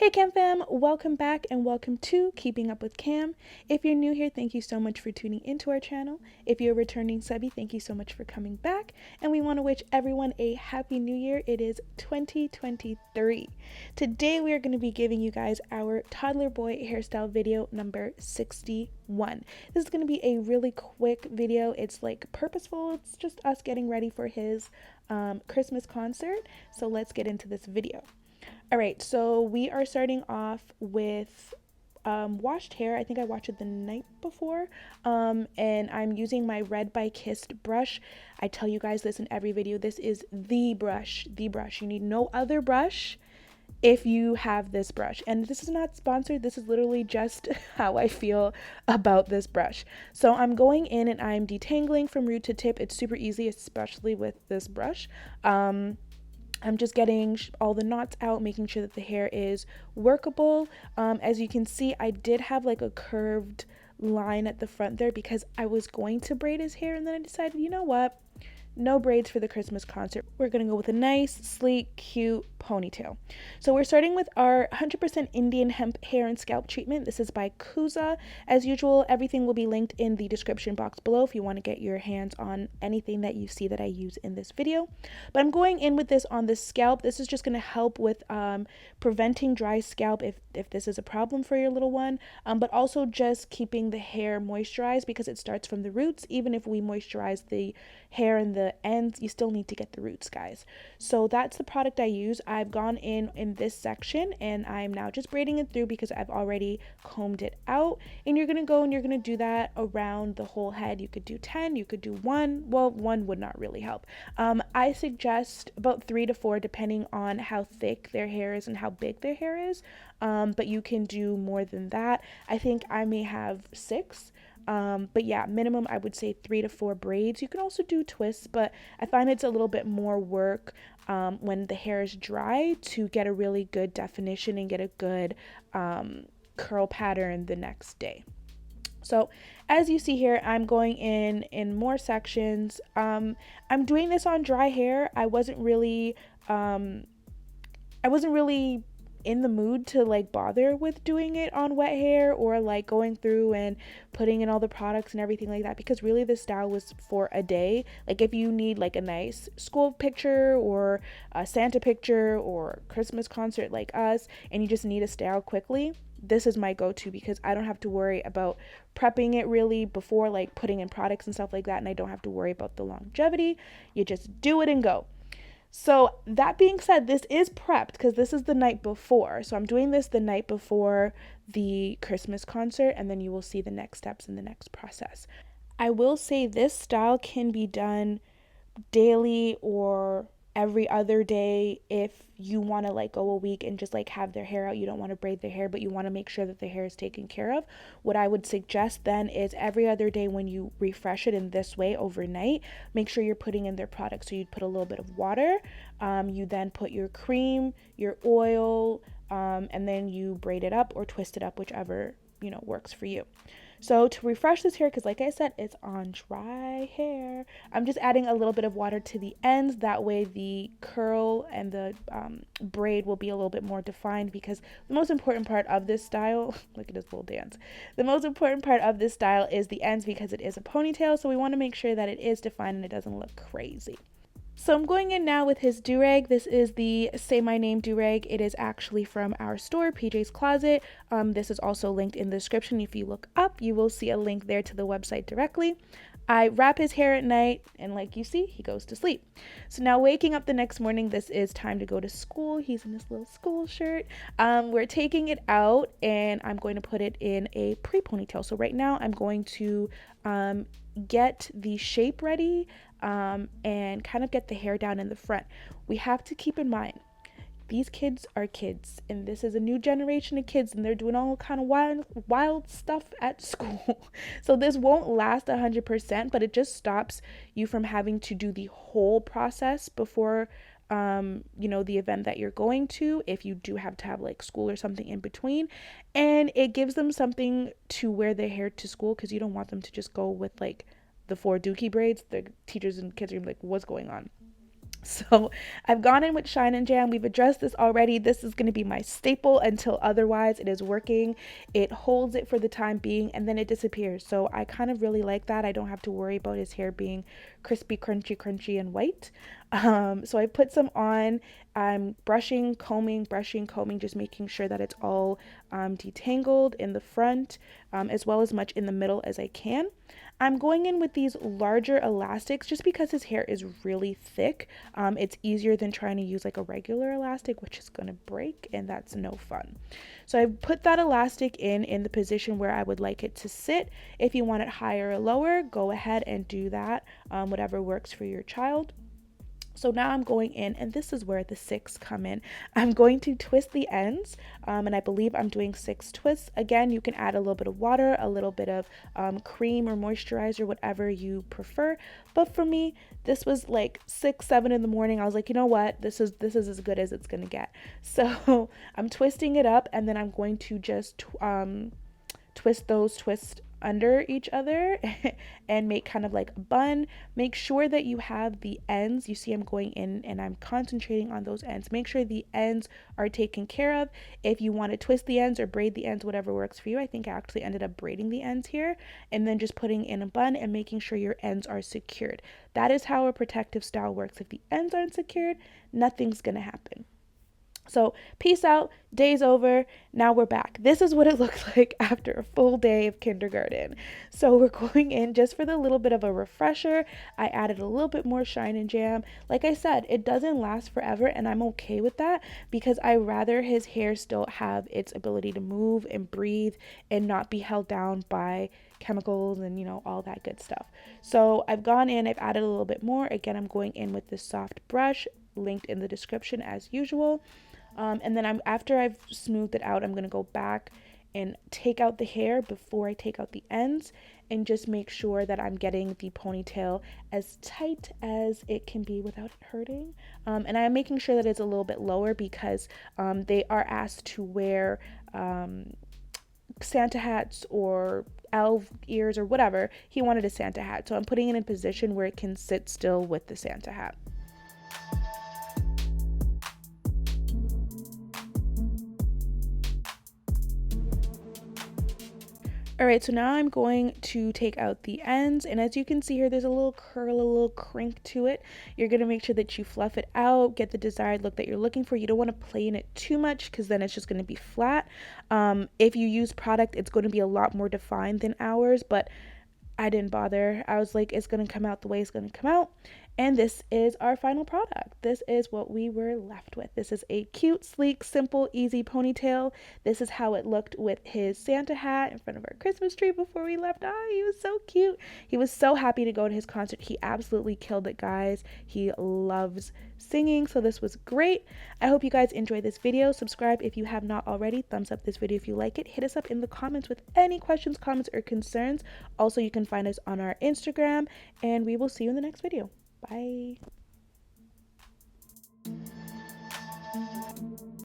Hey Cam fam, welcome back and welcome to Keeping Up with Cam. If you're new here, thank you so much for tuning into our channel. If you're a returning subby, thank you so much for coming back. And we want to wish everyone a happy new year. It is 2023. Today we are going to be giving you guys our Toddler Boy Hairstyle video number 61. This is going to be a really quick video. It's like purposeful. It's just us getting ready for his Christmas concert. So let's get into this video. All right, so we are starting off with washed hair. I think I washed it the night before, and I'm using my Red by Kissed brush. I tell you guys this in every video. This is the brush. You need no other brush if you have this brush. And this is not sponsored. This is literally just how I feel about this brush. So I'm going in and I'm detangling from root to tip. It's super easy, especially with this brush. I'm just getting all the knots out, making sure that the hair is workable. As you can see, I did have like a curved line at the front there because I was going to braid his hair, and then I decided, you know what? No braids for the Christmas concert. We're gonna go with a nice, sleek, cute ponytail. So we're starting with our 100% Indian hemp hair and scalp treatment. This is by Kuza. As usual, everything will be linked in the description box below if you want to get your hands on anything that you see that I use in this video. But I'm going in with this on the scalp. This is just going to help with preventing dry scalp if this is a problem for your little one, but also just keeping the hair moisturized because it starts from the roots. Even if we moisturize the hair and the ends, you still need to get the roots, guys. So that's the product I use. I've gone in this section and I'm now just braiding it through because I've already combed it out. And you're gonna go and you're gonna do that around the whole head. You could do 10, you could do 1. Well, 1 would not really help. I suggest about 3 to 4 depending on how thick their hair is and how big their hair is. But you can do more than that. I think I may have 6. But yeah, minimum I would say 3 to 4 braids. You can also do twists, but I find it's a little bit more work when the hair is dry to get a really good definition and get a good curl pattern the next day. So as you see here, I'm going in more sections. I'm doing this on dry hair. I wasn't really in the mood to like bother with doing it on wet hair or like going through and putting in all the products and everything like that, because really this style was for a day. Like if you need like a nice school picture or a Santa picture or Christmas concert like us and you just need a style quickly, this is my go-to because I don't have to worry about prepping it really before like putting in products and stuff like that, and I don't have to worry about the longevity. You just do it and go. So that being said, this is prepped because this is the night before. So I'm doing this the night before the Christmas concert, and then you will see the next steps in the next process. I will say this style can be done daily or every other day if you want to like go a week and just like have their hair out. You don't want to braid their hair, but you want to make sure that the hair is taken care of. What I would suggest then is every other day when you refresh it in this way overnight, make sure you're putting in their product. So you'd put a little bit of water, you then put your cream, your oil, and then you braid it up or twist it up, whichever works for you. So to refresh this hair, because like I said, it's on dry hair, I'm just adding a little bit of water to the ends. That way the curl and the braid will be a little bit more defined, because the most important part of this style, look at this little dance, the most important part of this style is the ends because it is a ponytail. So we want to make sure that it is defined and it doesn't look crazy. So I'm going in now with his do-rag. This is the Say My Name do-rag. It is actually from our store, PJ's Closet. This is also linked in the description. If you look up, you will see a link there to the website directly. I wrap his hair at night, and like you see, he goes to sleep. So now waking up the next morning, this is time to go to school. He's in this little school shirt. We're taking it out, and I'm going to put it in a pre-ponytail. So right now, I'm going to get the shape ready and kind of get the hair down in the front. We have to keep in mind, these kids are kids, and this is a new generation of kids, and they're doing all kind of wild stuff at school. So this won't last 100%, but it just stops you from having to do the whole process before the event that you're going to, if you do have to have like school or something in between. And it gives them something to wear their hair to school, because you don't want them to just go with like the 4 dookie braids. The teachers and kids are gonna be like, what's going on? So I've gone in with Shine and Jam. We've addressed this already. This is going to be my staple until otherwise. It is working. It holds it for the time being and then it disappears. So I kind of really like that. I don't have to worry about his hair being crispy, crunchy, crunchy, and white. So I put some on. I'm brushing, combing, just making sure that it's all detangled in the front, as well as much in the middle as I can. I'm going in with these larger elastics just because his hair is really thick. It's easier than trying to use like a regular elastic, which is going to break, and that's no fun. So I put that elastic in the position where I would like it to sit. If you want it higher or lower, go ahead and do that, whatever works for your child. So now I'm going in, and this is where the 6 come in. I'm going to twist the ends, and I believe I'm doing 6 twists. Again, you can add a little bit of water, a little bit of cream or moisturizer, whatever you prefer. But for me, this was like 6, 7 in the morning. I was like, you know what? This is as good as it's gonna get. So I'm twisting it up, and then I'm going to just twist those twists under each other and make kind of like a bun. Make sure that you have the ends. You see I'm going in and I'm concentrating on those ends. Make sure the ends are taken care of. If you want to twist the ends or braid the ends, whatever works for you. I think I actually ended up braiding the ends here and then just putting in a bun and making sure your ends are secured. That is how a protective style works. If the ends aren't secured, nothing's gonna happen. So peace out, day's over, now we're back. This is what it looked like after a full day of kindergarten. So we're going in just for the little bit of a refresher. I added a little bit more Shine and Jam. Like I said, it doesn't last forever and I'm okay with that because I rather his hair still have its ability to move and breathe and not be held down by chemicals and all that good stuff. So I've gone in, I've added a little bit more. Again, I'm going in with this soft brush linked in the description as usual. And then after I've smoothed it out, I'm going to go back and take out the hair before I take out the ends and just make sure that I'm getting the ponytail as tight as it can be without it hurting. And I'm making sure that it's a little bit lower because they are asked to wear Santa hats or elf ears or whatever. He wanted a Santa hat, so I'm putting it in a position where it can sit still with the Santa hat. All right, so now I'm going to take out the ends, and as you can see here, there's a little curl, a little crink to it. You're gonna make sure that you fluff it out, get the desired look that you're looking for. You don't wanna play in it too much because then it's just gonna be flat. If you use product, it's gonna be a lot more defined than ours, but I didn't bother. I was like, it's gonna come out the way it's gonna come out. And this is our final product. This is what we were left with. This is a cute, sleek, simple, easy ponytail. This is how it looked with his Santa hat in front of our Christmas tree before we left. He was so cute. He was so happy to go to his concert. He absolutely killed it, guys. He loves singing, so this was great. I hope you guys enjoyed this video. Subscribe if you have not already. Thumbs up this video if you like it. Hit us up in the comments with any questions, comments, or concerns. Also, you can find us on our Instagram, and we will see you in the next video. Bye.